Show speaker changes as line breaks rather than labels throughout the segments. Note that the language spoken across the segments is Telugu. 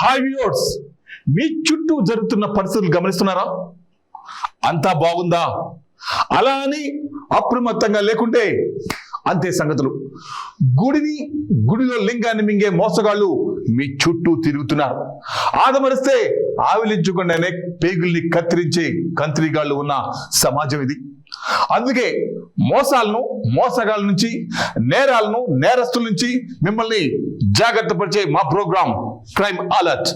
హాయ్ వ్యూవర్స్, మీ చుట్టూ జరుగుతున్న పరిస్థితులు గమనిస్తున్నారా? అంతా బాగుందా? అలా అని అప్రమత్తంగా లేకుంటే అంతే సంగతులు. గుడిలో లింగాన్ని మింగే మోసగాళ్ళు మీ చుట్టూ తిరుగుతున్నారు. ఆదమరిస్తే ఆవిలించకుండానే పేగుల్ని కత్తిరించే కంత్రిగాళ్ళు ఉన్న సమాజం ఇది. అందుకే మోసగాళ్ళ నుంచి, నేరాలను, నేరస్తుల నుంచి మిమ్మల్ని జాగ్రత్త పరిచే మా ప్రోగ్రాం క్రైమ్ అలర్ట్.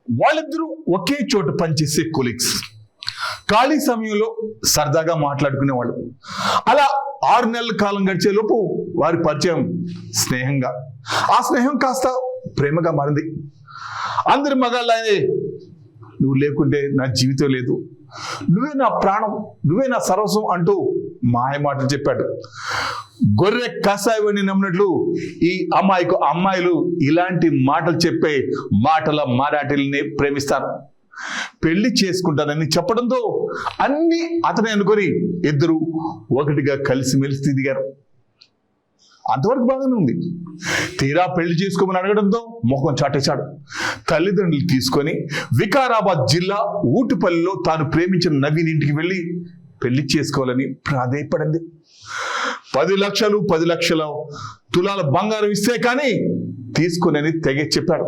వాళ్ళిద్దరూ ఒకే చోట పనిచేసే కొలీగ్స్. ఖాళీ సమయంలో సరదాగా మాట్లాడుకునేవాళ్ళు. అలా 6 నెలల కాలం గడిచేలోపు వారి పరిచయం స్నేహంగా, ఆ స్నేహం కాస్త ప్రేమగా మారింది. అందరి మగాళ్ళే నువ్వు లేకుంటే నా జీవితం లేదు, నువ్వే నా ప్రాణం, నువ్వే నా సర్వస్వం అంటూ మాయ మాటలు చెప్పాడు. గొర్రె కసాయిని నమ్మినట్లు ఈ అమ్మాయిలు ఇలాంటి మాటలు చెప్పే మాటల మారాటిల్ని ప్రేమిస్తారు. పెళ్లి చేసుకుంటానని చెప్పడంతో అన్ని అతనే అనుకొని ఇద్దరు ఒకటిగా కలిసిమెలిసి దిగారు. అంతవరకు బాగానే ఉంది. తీరా పెళ్లి చేసుకోమని అడగడంతో ముఖం చాటేశాడు. తల్లిదండ్రులు తీసుకొని వికారాబాద్ జిల్లా ఊటుపల్లిలో తాను ప్రేమించిన నవీన్ ఇంటికి వెళ్ళి పెళ్లి చేసుకోవాలని ప్రాధేయపడింది. 10 లక్షల తులాల బంగారం ఇస్తే కానీ తీసుకుని తెగ చెప్పాడు.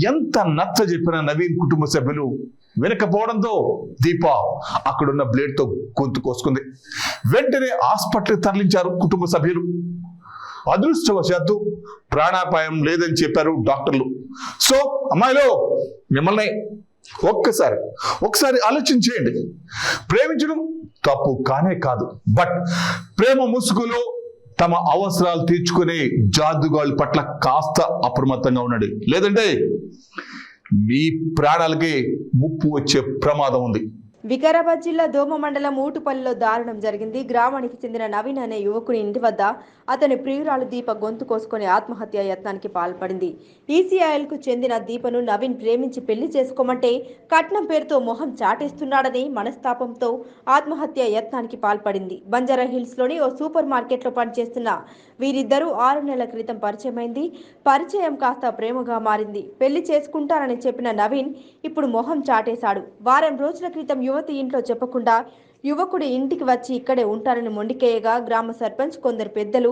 ఎంత నచ్చ చెప్పిన నవీన్ కుటుంబ సభ్యులు వినకపోవడంతో దీప అక్కడున్న బ్లేడ్తో గొంతు కోసుకుంది. వెంటనే హాస్పిటల్ తరలించారు కుటుంబ సభ్యులు. అదృష్టవశాత్తు ప్రాణాపాయం లేదని చెప్పారు డాక్టర్లు. సో అమ్మాయిలో మిమ్మల్ని ఒకసారి ఆలోచించేయండి. ప్రేమించడం తప్పు కానే కాదు, బట్ ప్రేమ ముసుగులో తమ అవసరాలు తీర్చుకునే జాదుగాళ్ళ పట్ల కాస్త అప్రమత్తంగా ఉండండి. లేదంటే మీ ప్రాణాలకి ముప్పు వచ్చే ప్రమాదం ఉంది.
వికారాబాద్ జిల్లా దోమ మండలం ఊటుపల్లిలో దారుణం జరిగింది. గ్రామానికి చెందిన నవీన్ అనే యువకుని ఇంటి వద్ద అతని ప్రియురాలు దీప గొంతు కోసుకొని ఆత్మహత్య యత్నానికి పాల్పడింది. ఈసీఐఎల్కు చెందిన దీపను నవీన్ ప్రేమించి పెళ్లి చేసుకోమంటే కట్నం పేరుతో మొహం చాటేస్తున్నాడని మనస్తాపంతో ఆత్మహత్య యత్నానికి పాల్పడింది. బంజారా హిల్స్లోని ఓ సూపర్ మార్కెట్లో పనిచేస్తున్న వీరిద్దరూ 6 నెలల క్రితం పరిచయమైంది. పరిచయం కాస్త ప్రేమగా మారింది. పెళ్లి చేసుకుంటానని చెప్పిన నవీన్ ఇప్పుడు మొహం చాటేశాడు. వారం రోజుల క్రితం యువతి ఇంట్లో చెప్పకుండా యువకుడి ఇంటికి వచ్చి ఇక్కడే ఉంటారని మొండికేయగా గ్రామ సర్పంచ్, కొందరు పెద్దలు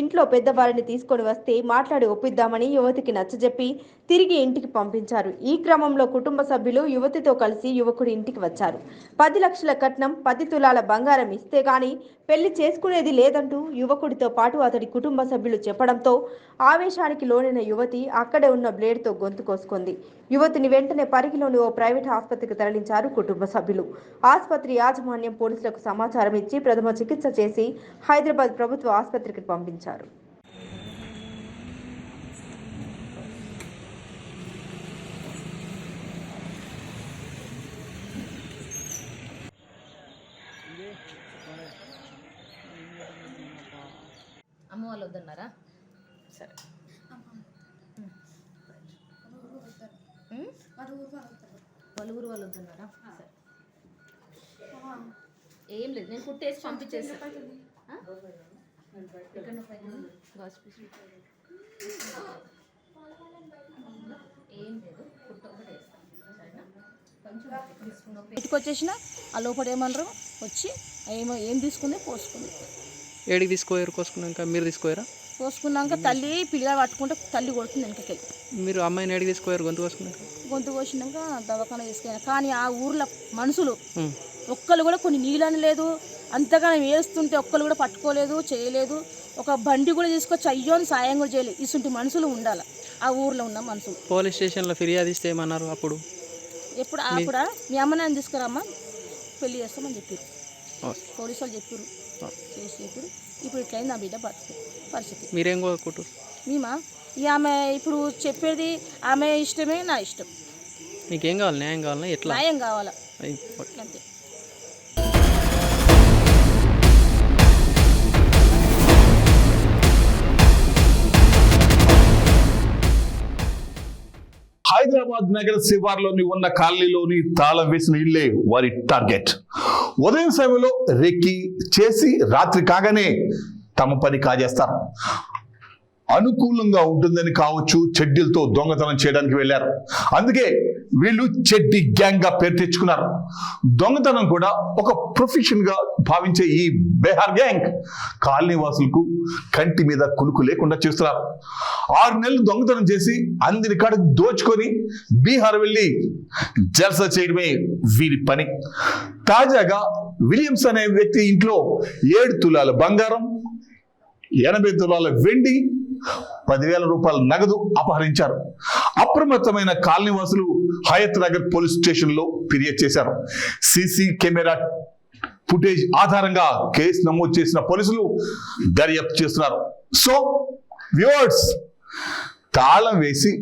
ఇంట్లో పెద్దవారిని తీసుకొని వస్తే మాట్లాడి ఒప్పిద్దామని యువతికి నచ్చజెప్పి తిరిగి ఇంటికి పంపించారు. ఈ క్రమంలో కుటుంబ సభ్యులు యువతితో కలిసి యువకుడి ఇంటికి వచ్చారు. 10 లక్షల కట్నం, 10 తులాల బంగారం ఇస్తే గాని పెళ్లి చేసుకునేది లేదంటూ యువకుడితో పాటు అతడి కుటుంబ సభ్యులు చెప్పడంతో ఆవేశానికి లోనైన యువతి అక్కడే ఉన్న బ్లేడ్తో గొంతు కోసుకుంది. యువతిని వెంటనే పరిగిలోని ఓ ప్రైవేట్ ఆసుపత్రికి తరలించారు కుటుంబ సభ్యులు. ఆసుపత్రి యాజమాన్యం పోలీసులకు సమాచారం ఇచ్చి ప్రథమ చికిత్స చేసి హైదరాబాద్ ప్రభుత్వ ఆసుపత్రికి పంపించారు.
అమ్మ వాళ్ళు వద్దన్నారా? సరే, వాళ్ళ ఊరు వాళ్ళు వద్దన్నారా? సరే, ఏం లేదు, నేను కుట్టేసి పంపించేస్తాను. ఏం లేదు, కుట్ట ఒకటి వేస్తాను. సరేనా? కొంచెం
ఇంటికి వచ్చేసిన ఆ లోపల ఏమన్నారు వచ్చి ఏం తీసుకుంది పోసుకుంది.
ఏడికి తీసుకోయారు? కోసుకున్నాక మీరు తీసుకోయారా?
పోసుకున్నాక తల్లి పిల్లగా పట్టుకుంటే తల్లి కొడుతుంది వెనకకి.
మీరు అమ్మాయిని ఏడికి తీసుకోయారు? గొంతు కోసుకున్నాక
కోసినాక దవాఖాన తీసుకెళ్ళాను. కానీ ఆ ఊర్లో మనుషులు ఒక్కళ్ళు కూడా కొన్ని నీళ్ళని లేదు, అంతగానో వేస్తుంటే ఒక్కళ్ళు కూడా పట్టుకోలేదు, చేయలేదు. ఒక బండి కూడా తీసుకొచ్చి అయ్యోని సాయం కూడా చేయలేదు. ఇసుంటి మనుషులు ఉండాలి ఆ ఊర్లో ఉన్న మనుషులు.
పోలీస్ స్టేషన్లో ఫిర్యాదు ఇస్తే ఏమన్నారు? అప్పుడు
అప్పుడు మీ అమ్మ నాన్న తీసుకురామ్మా పెళ్లి చేస్తామని చెప్పారు. పోలీసు వాళ్ళు చెప్పారు, చేసి చెప్పారు. ఇప్పుడు ఇట్లయింది నా బిడ్డ పరిస్థితి.
మీరేం కోరుకుంటారు?
మేమా ఆమె ఇప్పుడు చెప్పేది ఆమె ఇష్టమే, నా ఇష్టం.
మీకేం కావాలి? న్యాయం కావాలా? ఎట్లా
న్యాయం కావాలా అంతే.
హైదరాబాద్ హైదరాబాద్ నగర శివార్లోని ఉన్న కాలనీలోని తాళం వేసిన ఇళ్లే వారి టార్గెట్. ఉదయం సమయంలో రెక్కి చేసి రాత్రి కాగానే తమ పని కాజేస్తారు. అనుకూలంగా ఉంటుందని కావచ్చు చెడ్డీలతో దొంగతనం చేయడానికి వెళ్ళారు. అందుకే వీళ్ళు చెడ్డీ గ్యాంగ్ గా పేరు తెచ్చుకున్నారు. దొంగతనం కూడా ఒక ప్రొఫెషన్ గా భావించే ఈ బీహార్ గ్యాంగ్ కాలనీ వాసులకు కంటి మీద కునుకు లేకుండా చేస్తున్నారు. 6 నెలలు దొంగతనం చేసి అందరి కాడకు దోచుకొని బీహార్ వెళ్ళి జల్సా చేయడమే వీరి పని. తాజాగా విలియమ్స్ అనే వ్యక్తి ఇంట్లో 7 తులాల బంగారం, 80 తులాల వెండి, 10,000 రూపాయల నగదు అపహరించారు. అప్రమత్తమైన కాలనీవాసులు హయత్ నగర్ పోలీస్ స్టేషన్ లో ఫిర్యాదు చేశారు. సీసీ కెమెరా ఫుటేజ్ ఆధారంగా కేసు నమోదు చేసిన పోలీసులు దర్యాప్తు చేస్తున్నారు. సో వ్యూవర్స్, తాళం వేసి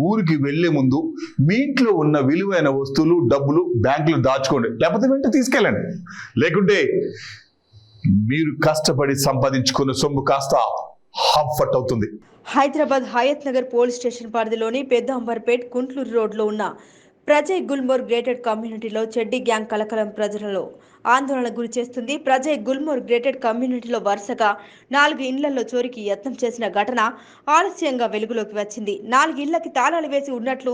ఊరికి వెళ్లే ముందు మీ ఇంట్లో ఉన్న విలువైన వస్తువులు, డబ్బులు బ్యాంకులో దాచుకోండి, లేకపోతే వెంట తీసుకెళ్ళండి. లేకుంటే మీరు కష్టపడి సంపాదించుకున్న సొమ్ము కాస్త హాఫట్ అవుతుంది.
హైదరాబాద్ హయత్ నగర్ పోలీస్ స్టేషన్ పరిధిలోని పెద్ద అంబర్పేట్ కుంట్లూరు రోడ్లో ఉన్న ప్రజయ్ గుల్మోర్ గ్రేటెడ్ కమ్యూనిటీలో చెడ్డీ గ్యాంగ్ కలకలం ప్రజలలో ఆందోళన గురి చేస్తుంది. ప్రజయ్ గుల్మోర్ గ్రేటెడ్ కమ్యూనిటీలో వరుసగా 4 ఇళ్లలో చోరీకి యత్నం చేసిన ఘటన ఆలస్యంగా వెలుగులోకి వచ్చింది. 4 ఇళ్లకి తాళాలు వేసి ఉన్నట్లు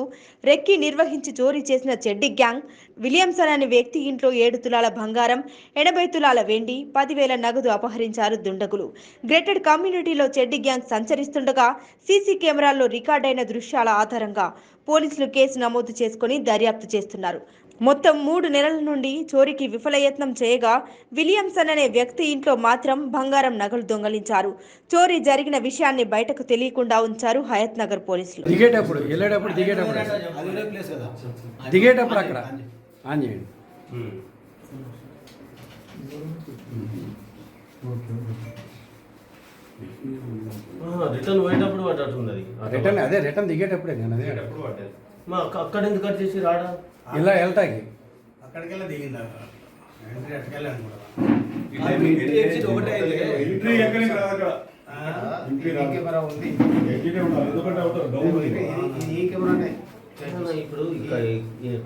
రెక్కి నిర్వహించి చోరీ చేసిన చెడ్డీ గ్యాంగ్ విలియమ్సన్ అనే వ్యక్తి ఇంట్లో 7 తులాల బంగారం, 80 తులాల వెండి, 10,000 నగదు అపహరించారు దుండగులు. గ్రేటెడ్ కమ్యూనిటీలో చెడ్డీ గ్యాంగ్ సంచరిస్తుండగా సీసీ కెమెరాల్లో రికార్డైన దృశ్యాల ఆధారంగా పోలీసులు కేసు నమోదు చేసుకుని దర్యాప్తు చేస్తున్నారు. మొత్తం 3 నెలల నుండి చోరీకి విఫలయత్నం చేయగా విలియమ్సన్ అనే వ్యక్తి ఇంట్లో మాత్రం బంగారం, నగలు దొంగలించారు. చోరీ జరిగిన విషయాన్ని బయటకు తెలియకుండా ఉంచారు హయత్ నగర్ పోలీసులు.
దిగేటప్పుడు అక్కడ ఆన్ చేయండి.
రిటర్న్ పోయేటప్పుడు పడ్డట్టున్నది.
రిటర్న్ దిగేటప్పుడే నేను అదే
అక్కడ ఎందుకు కట్ చేసి రాడా
ఇలా వెళ్తాకి
అక్కడికి వెళ్ళి దిగిందా ఎంట్రీ అటుకెళ్ళి
ఇప్పుడు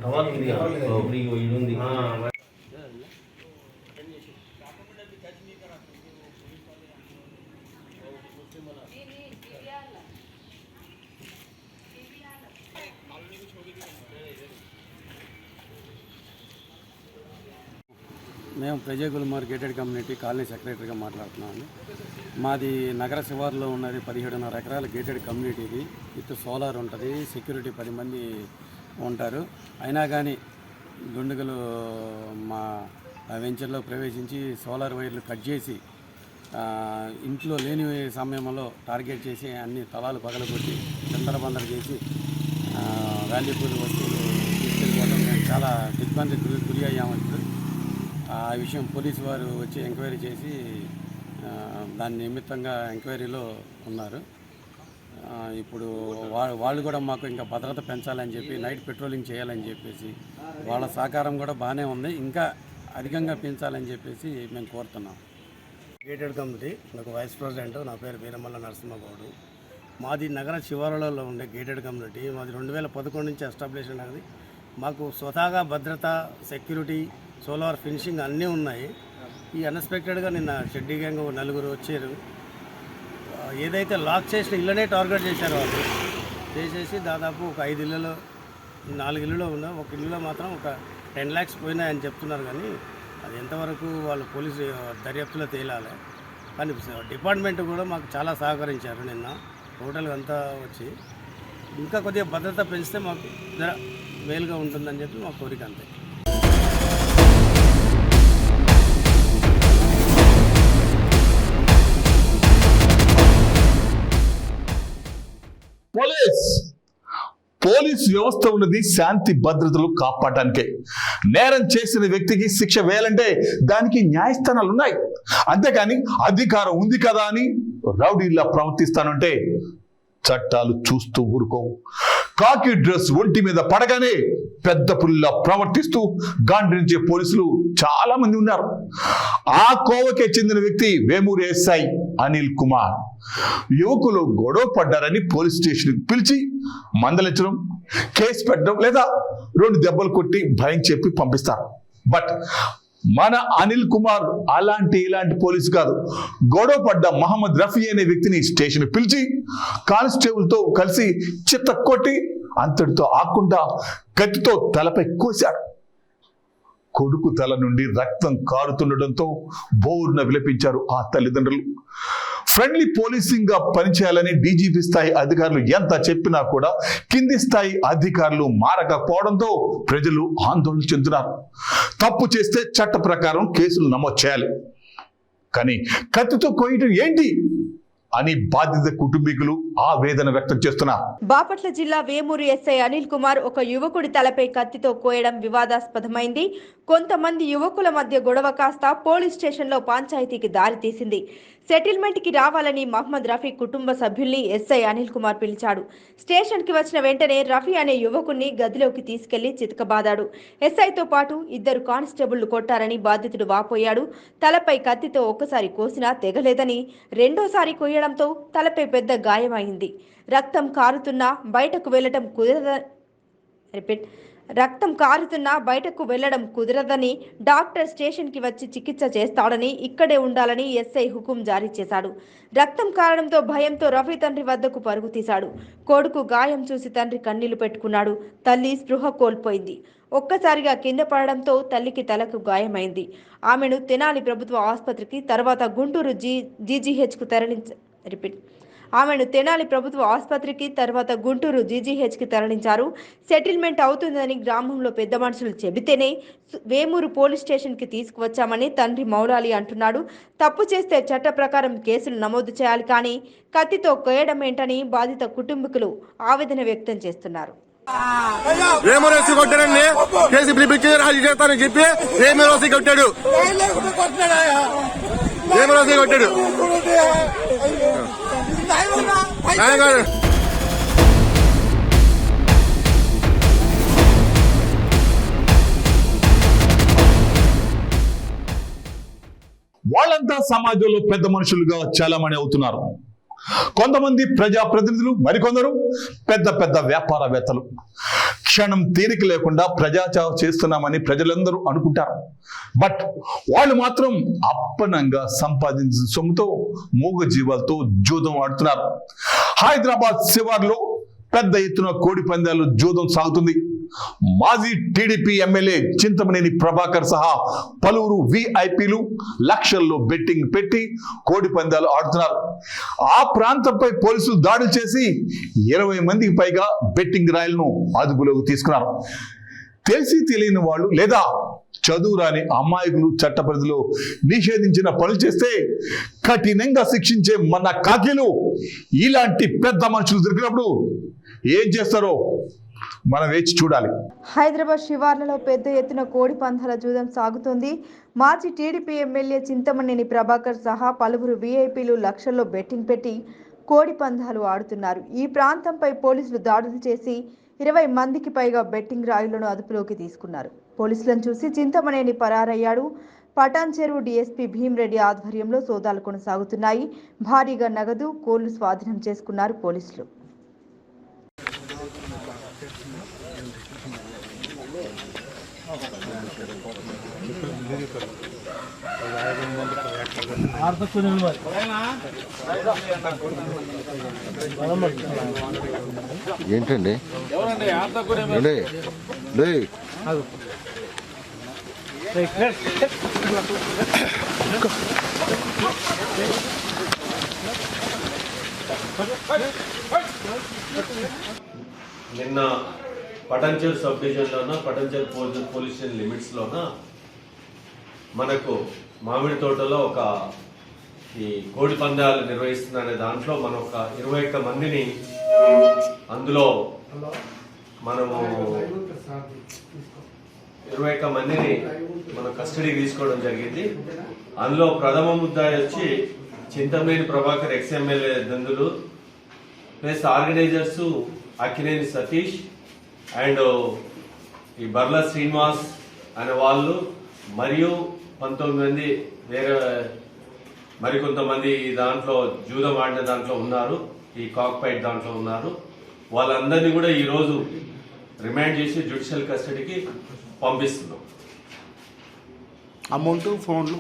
టవల్ ఇది ఉంది.
మేము Prajay gulmohar gated community colony సెక్రటరీగా మాట్లాడుతున్నామండి. మాది నగర శివార్లో ఉన్నది 17.5 ఎకరాల గేటెడ్ కమ్యూనిటీ. ఇది విత్ సోలార్ ఉంటుంది, సెక్యూరిటీ 10 మంది ఉంటారు. అయినా కానీ దుండగులు మా వెంచర్లో ప్రవేశించి సోలార్ వైర్లు కట్ చేసి ఇంట్లో లేని సమయంలో టార్గెట్ చేసి అన్ని తలాలు పగలగొట్టి చిందరబందర చేసి వాల్యుబుల్ వస్తువులు తీసుకెళ్ళిపోవడం మేము చాలా దిగ్బంధికి గురి అయ్యామంటే ఆ విషయం పోలీసు వారు వచ్చి ఎంక్వైరీ చేసి దాని నిమిత్తంగా ఎంక్వైరీలో ఉన్నారు. ఇప్పుడు వాళ్ళు కూడా మాకు ఇంకా భద్రత పెంచాలని చెప్పి నైట్ పెట్రోలింగ్ చేయాలని చెప్పేసి వాళ్ళ సహకారం కూడా బాగానే ఉంది. ఇంకా అధికంగా పెంచాలని చెప్పేసి మేము కోరుతున్నాం.
గేటెడ్ కమ్యూనిటీ నాకు వైస్ ప్రెసిడెంట్, నా పేరు వీరమల్ల నరసింహగౌడు. మాది నగర శివారులలో ఉండే గేటెడ్ కమ్యూనిటీ. మాది 2011 నుంచి ఎస్టాబ్లిష్ అయినది. మాకు స్వతహాగా భద్రత, సెక్యూరిటీ, సోలార్ ఫినిషింగ్ అన్నీ ఉన్నాయి. ఈ అన్ఎక్స్పెక్టెడ్గా నిన్న చెడ్డీ గ్యాంగ్ 4 వచ్చారు. ఏదైతే లాక్ చేసిన ఇళ్ళనే టార్గెట్ చేశారు. వాళ్ళు చేసేసి దాదాపు ఒక 5 ఇళ్ళలో 4 ఇళ్ళలో ఉన్న ఒక ఇళ్ళలో మాత్రం ఒక 10 lakhs పోయినాయని చెప్తున్నారు. కానీ అది ఎంతవరకు వాళ్ళు పోలీసు దర్యాప్తులో తేలాలి. కానీ డిపార్ట్మెంట్ కూడా మాకు చాలా సహకరించారు. నిన్న టోటల్గా అంతా వచ్చి ఇంకా కొద్దిగా భద్రత పెంచితే మాకు మేలుగా ఉంటుందని చెప్పి మా కోరిక అంతే.
పోలీస్ వ్యవస్థ ఉన్నది శాంతి భద్రతలు కాపాడటానికే. నేరం చేసిన వ్యక్తికి శిక్ష వేయాలంటే దానికి న్యాయస్థానాలు ఉన్నాయి. అంతేకాని అధికారం ఉంది కదా అని రౌడీలా ప్రవర్తిస్తానంటే చట్టాలు చూస్తూ ఊరుకోవు. కాకి డ్రెస్ ఒంటి మీద పడగానే పెద్ద పుల్లా ప్రవర్తిస్తూ గాండ్రించే పోలీసులు చాలా మంది ఉన్నారు. ఆ కోవకే చెందిన వ్యక్తి వేమూరు ఎస్ఐ అనిల్ కుమార్. యువకులు గొడవ పడ్డారని పోలీస్ స్టేషన్కి పిలిచి మందలించడం, కేసు పెట్టడం లేదా 2 దెబ్బలు కొట్టి భయం చెప్పి పంపిస్తారు. బట్ మన అనిల్ కుమార్ ఇలాంటి పోలీసు కాదు. గొడవ పడ్డ మహమ్మద్ రఫీ అనే వ్యక్తిని స్టేషన్ పిలిచి కానిస్టేబుల్తో కలిసి చిత్త కొట్టి అంతటితో ఆకుండా కత్తితో తలపై కోశాడు. కొడుకు తల నుండి రక్తం కారుతుండటంతో బోర్న విలపించారు ఆ తల్లిదండ్రులు. ఫ్రెండ్లీ పోలీసింగ్ గా పనిచేయాలని డీజీపీ స్థాయి అధికారులు ఎంత చెప్పినా కూడా కింది స్థాయి అధికారులు మారకపోవడంతో ప్రజలు ఆందోళన చెందుతున్నారు. తప్పు చేస్తే చట్ట ప్రకారం కేసులు నమోదు చేయాలి, కానీ కత్తితో కోయటం ఏంటి అని బాధిత కుటుంబీకులు ఆవేదన వ్యక్తం చేస్తున్నారు.
బాపట్ల జిల్లా వేమూరు ఎస్ఐ అనిల్ కుమార్ ఒక యువకుడి తలపై కత్తితో కోయడం వివాదాస్పదమైంది. కొంతమంది యువకుల మధ్య గొడవ కాస్త పోలీస్ స్టేషన్లో పంచాయతీకి దారితీసింది. సెటిల్మెంట్ కి రావాలని మహమ్మద్ రఫీ కుటుంబ సభ్యుల్ని ఎస్ఐ అనిల్ కుమార్ పిలిచాడు. స్టేషన్ కి వచ్చిన వెంటనే రఫీ అనే యువకుడిని గదిలోకి తీసుకెళ్లి చితకబాదాడు. ఎస్ఐతో పాటు 2 కానిస్టేబుళ్లు కొట్టారని బాధితుడు వాపోయాడు. తలపై కత్తితో ఒక్కసారి కోసినా తెగలేదని, రెండోసారి కోయడంతో తలపై పెద్ద గాయమైంది. రక్తం కారుతున్నా బయటకు వెళ్లడం కుదరదని డాక్టర్ స్టేషన్కి వచ్చి చికిత్స చేస్తాడని, ఇక్కడే ఉండాలని ఎస్ఐ హుకుం జారీ చేశాడు. రక్తం కారడంతో భయంతో రఫీ తండ్రి వద్దకు పరుగు తీశాడు. కొడుకు గాయం చూసి తండ్రి కన్నీళ్లు పెట్టుకున్నాడు. తల్లి స్పృహ కోల్పోయింది. ఒక్కసారిగా కింద పడడంతో తల్లికి తలకు గాయమైంది. ఆమెను తెనాలి ప్రభుత్వ ఆసుపత్రికి, తర్వాత గుంటూరు జీజీహెచ్కు తరలించారు. సెటిల్మెంట్ అవుతుందని గ్రామంలో పెద్ద మనుషులు చెబితేనే వేమూరు పోలీస్ స్టేషన్కి తీసుకువచ్చామని తండ్రి మౌలాలి అంటున్నాడు. తప్పు చేస్తే చట్ట ప్రకారం కేసులు నమోదు చేయాలి, కానీ కత్తితో కోయడం ఏంటని బాధిత కుటుంబీకులు ఆవేదన వ్యక్తం చేస్తున్నారు.
వేమూరేసి కొట్టాడండి, కేసు పిలిపించి రాజీ చేస్తానని చెప్పి వేమూరేసి కొట్టాడు.
వాళ్ళంతా సమాజంలో పెద్ద మనుషులుగా చాలామంది అవుతున్నారు. కొంతమంది ప్రజాప్రతినిధులు, మరికొందరు పెద్ద పెద్ద వ్యాపారవేత్తలు. క్షణం తీరిక లేకుండా ప్రజాసేవ చేస్తున్నామని ప్రజలందరూ అనుకుంటారు. బట్ వాళ్ళు మాత్రం అప్పనంగా సంపాదించిన సొమ్ముతో మూగ జీవాలతో జూదం ఆడుతున్నారు. హైదరాబాద్ శివార్లో పెద్ద ఎత్తున కోడి పందాలు జూదం సాగుతుంది. మాజీ టీడీపీ ఎమ్మెల్యే చింతమనేని ప్రభాకర్ సహా పలువురు విఐపీలు లక్షల్లో బెట్టింగ్ పెట్టి కోడి పందాలు ఆడుతున్నారు. ఆ ప్రాంతంపై పోలీసులు దాడులు చేసి 20 మందికి పైగా బెట్టింగ్ రాయలను అదుపులోకి తీసుకున్నారు. తెలిసి తెలియని వాళ్ళు లేదా చదువు రాని అమాయకులు చట్ట పరిధిలో నిషేధించిన పనులు చేస్తే కఠినంగా శిక్షించే మన కాకీలు ఇలాంటి పెద్ద మనుషులు దొరికినప్పుడు ఏం చేస్తారో మనం వేచి చూడాలి.
హైదరాబాద్ శివార్లలో పెద్ద ఎత్తున కోడి పందాల జూదం సాగుతోంది. మాజీ టీడీపీ ఎమ్మెల్యే చింతమనేని ప్రభాకర్ సహా పలువురు వీఐపీలు లక్షల్లో బెట్టింగ్ పెట్టి కోడి పందాలు ఆడుతున్నారు. ఈ ప్రాంతంపై పోలీసులు దాడులు చేసి 20 మందికి పైగా బెట్టింగ్ రాయులను అదుపులోకి తీసుకున్నారు. పోలీసులను చూసి చింతమనేని పరారయ్యాడు. పటాన్ చెరువు డీఎస్పీ భీమ్రెడ్డి ఆధ్వర్యంలో సోదాలు కొనసాగుతున్నాయి. భారీగా నగదు, కోళ్లు స్వాధీనం చేసుకున్నారు పోలీసులు.
ఏంటండి
నిన్న పటంచెరు సబ్ డివిజన్లోన పటంచెరు పోలీస్ స్టేషన్ లిమిట్స్లోన మనకు మామిడి తోటలో ఒక ఈ కోడి పందాలు నిర్వహిస్తున్న దాంట్లో మనం ఒక 21 మందిని అందులో మనము 21 మందిని మన కస్టడీకి తీసుకోవడం జరిగింది. అందులో ప్రథమ ముద్దాయి వచ్చి చింతమనేని ప్రభాకర్ ఎక్స్ఎమ్మెల్యే దందులు plus organisers Akkineni Satish and ఈ బర్ల శ్రీనివాస్ అనే వాళ్ళు మరియు 19 మంది వేరే మరికొంతమంది దాంట్లో జూదం ఆడిన దాంట్లో ఉన్నారు, ఈ కాక్ ఫైట్ దాంట్లో ఉన్నారు. వాళ్ళందరినీ కూడా ఈరోజు రిమాండ్ చేసి జ్యుడిషియల్ కస్టడీకి పంపిస్తున్నాం.
అమౌంట్ ఫోన్లు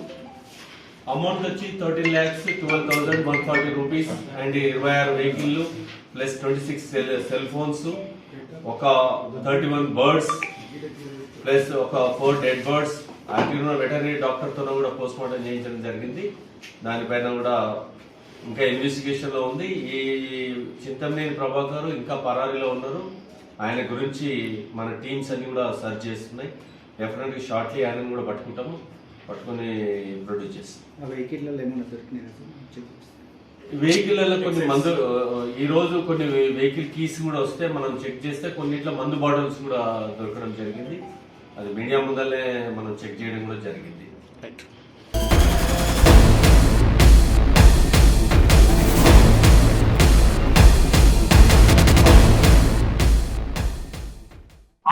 అమౌంట్ వచ్చి 13,12,140 rupees and 26 vehicle plus 26 cell phones, ఒక 31 బర్డ్స్ ప్లస్ ఒక 4 డెడ్ బర్డ్స్. యాక్టివ్లో వెటర్నరీ డాక్టర్తో కూడా పోస్ట్ మార్టం చేయించడం జరిగింది. దానిపైన కూడా ఇంకా ఇన్వెస్టిగేషన్లో ఉంది. ఈ చింతమనేని ప్రభాకర్ ఇంకా పరారీలో ఉన్నారు. ఆయన గురించి మన టీమ్స్ అన్ని కూడా సర్చ్ చేస్తున్నాయి. డెఫినెట్గా షార్ట్లీ ఆయనను కూడా పట్టుకొని ప్రొడ్యూస్ చేస్తాం. వెహికల్లో కొన్ని మందు, ఈరోజు కొన్ని వెహికల్ కీస్ కూడా వస్తే మనం చెక్ చేస్తే కొన్నిట్లో మందు బాటిల్స్ కూడా దొరకడం జరిగింది. అది మీడియా ముందలే మనం చెక్ చేయడం కూడా జరిగింది.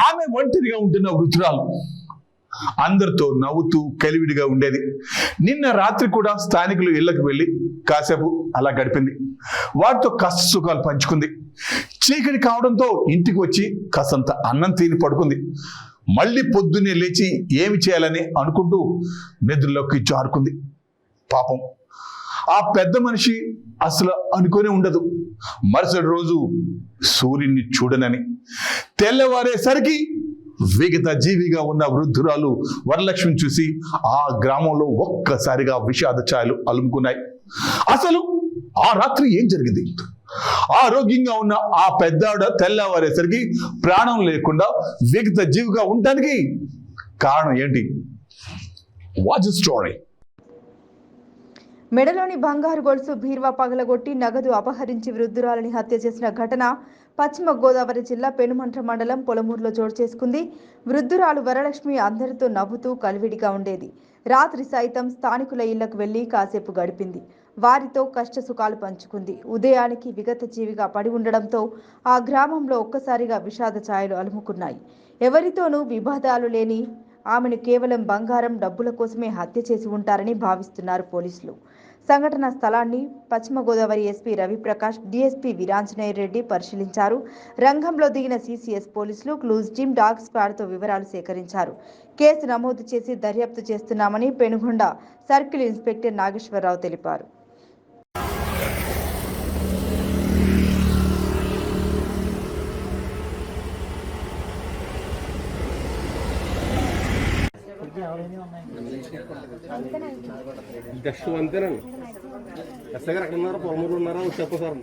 ఆమె ఒంటరిగా ఉంటున్న వృద్ధురాలు అందరితో నవ్వుతూ కలివిడిగా ఉండేది. నిన్న రాత్రి కూడా స్థానికులు ఇళ్లకు వెళ్ళి కాసేపు అలా గడిపింది. వాటితో కష్ట సుఖాలు పంచుకుంది. చీకటి కావడంతో ఇంటికి వచ్చి కాసంత అన్నం తిని పడుకుంది. మళ్ళీ పొద్దున్నే లేచి ఏమి చేయాలని అనుకుంటూ నిద్రలోకి జారుకుంది. పాపం ఆ పెద్ద మనిషి అసలు అనుకునే ఉండదు మరుసటి రోజు సూర్యుని చూడనని. తెల్లవారేసరికి విగత జీవిగా ఉన్న వృద్ధురాలు వరలక్ష్మిని చూసి ఆ గ్రామంలో ఒక్కసారిగా విషాద ఛాయలు అలుముకున్నాయి. అసలు ఆ రాత్రి ఏం జరిగింది? ఆరోగ్యంగా ఉన్న ఆ పెద్దావిడ తెల్లవారేసరికి ప్రాణం లేకుండా విగత జీవిగా ఉండడానికి కారణం ఏంటి? Watch story.
మెడలోని బంగారు గొలుసు బీర్వా పగలగొట్టి నగదు అపహరించి వృద్ధురాలిని హత్య చేసిన ఘటన పశ్చిమ గోదావరి జిల్లా పెనుమంట్ర మండలం పొలమూరులో చోటు చేసుకుంది. వృద్ధురాలు వరలక్ష్మి అందరితో నవ్వుతూ కలివిడిగా ఉండేది. రాత్రి సైతం స్థానికుల ఇళ్లకు వెళ్లి కాసేపు గడిపింది. వారితో కష్ట సుఖాలు పంచుకుంది. ఉదయానికి విగత జీవిగా పడి ఉండడంతో ఆ గ్రామంలో ఒక్కసారిగా విషాద ఛాయలు అలుముకున్నాయి. ఎవరితోనూ వివాదాలు లేని ఆమెను కేవలం బంగారం, డబ్బుల కోసమే హత్య చేసి ఉంటారని భావిస్తున్నారు పోలీసులు. సంఘటన స్థలాన్ని పశ్చిమ గోదావరి ఎస్పీ రవిప్రకాష్, డీఎస్పీ వీరాంజనేయ రెడ్డి పరిశీలించారు. రంగంలో దిగిన సీసీఎస్ పోలీసులు క్లూజ్ టీమ్, డాగ్ స్క్వాడ్తో వివరాలు సేకరించారు. కేసు నమోదు చేసి దర్యాప్తు చేస్తున్నామని పెనుగొండ సర్కిల్ ఇన్స్పెక్టర్ నాగేశ్వరరావు తెలిపారు.
జస్ట్ అంతేనండి. ఎస్ఐ గారు ఎక్కడ ఉన్నారా? పొలమూరు ఉన్నారా? చెప్ప సార్.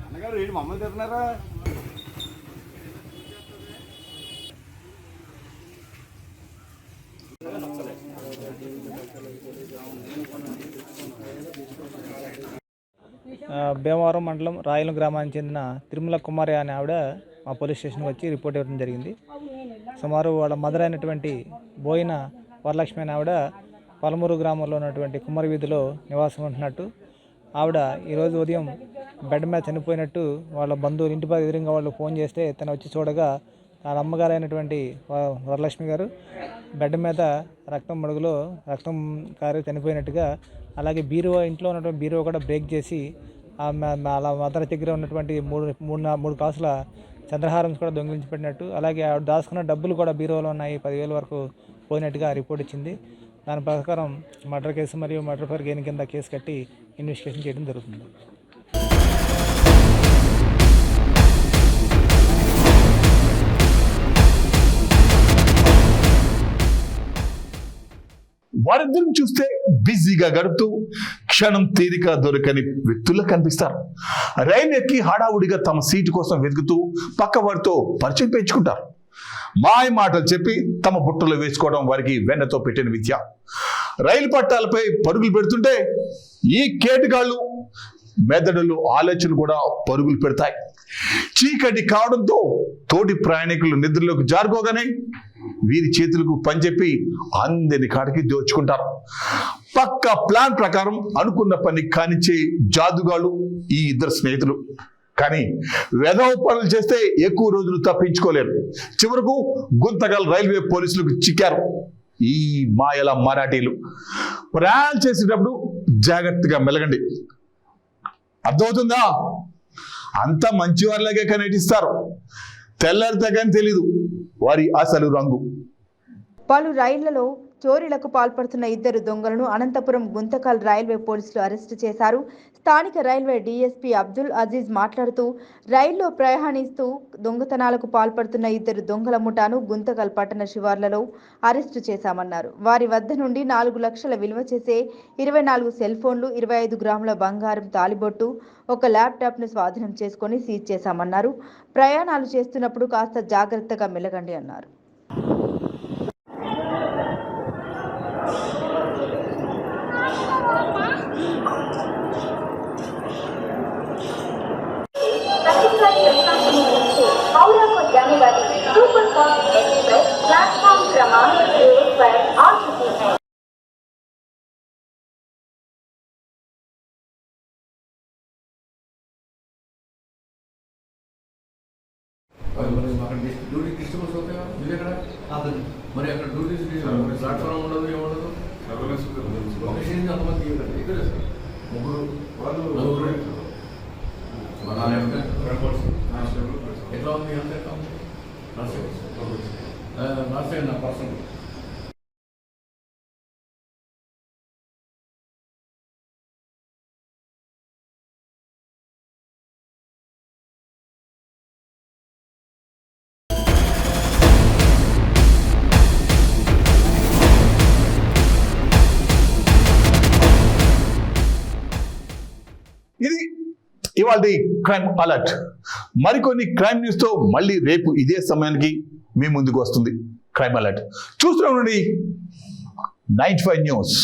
అన్నగారు ఏంటి మమ్మల్ని తిరుగుతున్నారా?
భీమవరం మండలం రాయల గ్రామానికి చెందిన తిరుమల కుమారి అనే ఆవిడ మా పోలీస్ స్టేషన్కి వచ్చి రిపోర్ట్ ఇవ్వడం జరిగింది. సుమారు వాళ్ళ మదర్ అయినటువంటి బోయిన వరలక్ష్మి అనే ఆవిడ పలమూరు గ్రామంలో ఉన్నటువంటి కుమ్మరి వీధిలో నివాసం ఉంటున్నట్టు, ఆవిడ ఈరోజు ఉదయం బెడ్ మీద చనిపోయినట్టు వాళ్ళ బంధువులు ఇంటి పై ఎదురుగా వాళ్ళు ఫోన్ చేస్తే తను వచ్చి చూడగా వాళ్ళ అమ్మగారు అయినటువంటి వరలక్ష్మి గారు బెడ్ మీద రక్తం మడుగులో రక్తం కారి చనిపోయినట్టుగా, అలాగే బీరువా ఇంట్లో ఉన్నటువంటి బీరువా కూడా బ్రేక్ చేసి అలా మదర్ దగ్గర ఉన్నటువంటి మూడు కాసుల చంద్రహారం కూడా దొంగిలించి పెట్టినట్టు, అలాగే ఆవిడ దాచుకున్న డబ్బులు కూడా బీరువాలో ఉన్నాయి, 10,000 వరకు పోయినట్టుగా రిపోర్ట్ ఇచ్చింది. దాని ప్రకారం మర్డర్ కేసు మరియు మర్డర్ ఫర్ గెయిన్ కింద కేసు కట్టి ఇన్వెస్టిగేషన్ చేయడం జరుగుతుంది.
వారిద్దరిని చూస్తే బిజీగా గడుపుతూ క్షణం తీరిక దొరకని వ్యక్తుల్లో కనిపిస్తారు. రైలు ఎక్కి హడావుడిగా తమ సీటు కోసం వెతుకుతూ పక్క వారితో పరిచయం పెంచుకుంటారు. మాయ మాటలు చెప్పి తమ బుట్టలో వేసుకోవడం వారికి వెన్నతో పెట్టిన విద్య. రైలు పట్టాలపై పరుగులు పెడుతుంటే ఈ కేటగాళ్ళు మెదడులో ఆలోచనలు కూడా పరుగులు పెడతాయి. చీకటి కావడంతో తోటి ప్రయాణికులు నిద్రలోకి జారుకోగానే వీరి చేతులకు పనిచెప్పి అందరి కాడికి దోచుకుంటారు. పక్క ప్లాన్ ప్రకారం అనుకున్న పని కానిచ్చే జాదుగాళ్ళు ఈ ఇద్దరు స్నేహితులు. కానీ వెధవ పనులు చేస్తే ఎక్కువ రోజులు తప్పించుకోలేరు. చివరకు గుంతకల్ రైల్వే పోలీసులకు చిక్కారు ఈ మాయల మరాఠీలు. ప్రయాణం చేసేటప్పుడు జాగ్రత్తగా మెలగండి. అర్థమవుతుందా? అంత మంచి వారిలాగే కనటిస్తారు. తెల్లారితే కానీ తెలీదు వారి అసలు రంగు.
పలు రైళ్లలో చోరీలకు పాల్పడుతున్న ఇద్దరు దొంగలను అనంతపురం గుంతకల్ రైల్వే పోలీసులు అరెస్టు చేశారు. స్థానిక రైల్వే డీఎస్పీ అబ్దుల్ అజీజ్ మాట్లాడుతూ రైల్లో ప్రయాణిస్తూ దొంగతనాలకు పాల్పడుతున్న ఇద్దరు దొంగల ముఠాను గుంతకల్ పట్టణ శివార్లలో అరెస్టు చేశామన్నారు. వారి వద్ద నుండి 4 లక్షల విలువ చేసే 24 సెల్ ఫోన్లు, 25 గ్రాముల బంగారం తాలిబొట్టు, ఒక ల్యాప్టాప్ను స్వాధీనం చేసుకొని సీజ్ చేశామన్నారు. ప్రయాణాలు చేస్తున్నప్పుడు కాస్త జాగ్రత్తగా మెలగండి అన్నారు.
प्लेटफॉर्म क्रमांक 1 पर आ चुकी है।
డ్యూటీ డిస్టర్బెన్స్ అవుతాయా మీరు ఎక్కడ మరి అక్కడ డ్యూటీ ప్లాట్ఫామ్ ఉండదు ఏముండదు ఒక స్టేషన్ అంతమంది ఇక్కడ ముగ్గురు నలుగురు ఎట్లా ఉంది ఎంత ఎట్లా ఉంది రాసే నా పర్సన్
ఇది ఇవాళ క్రైమ్ అలర్ట్. మరికొన్ని క్రైమ్ న్యూస్ తో మళ్ళీ రేపు ఇదే సమయానికి మీ ముందుకు వస్తుంది క్రైమ్ అలర్ట్. చూస్తూ ఉండండి 95 న్యూస్.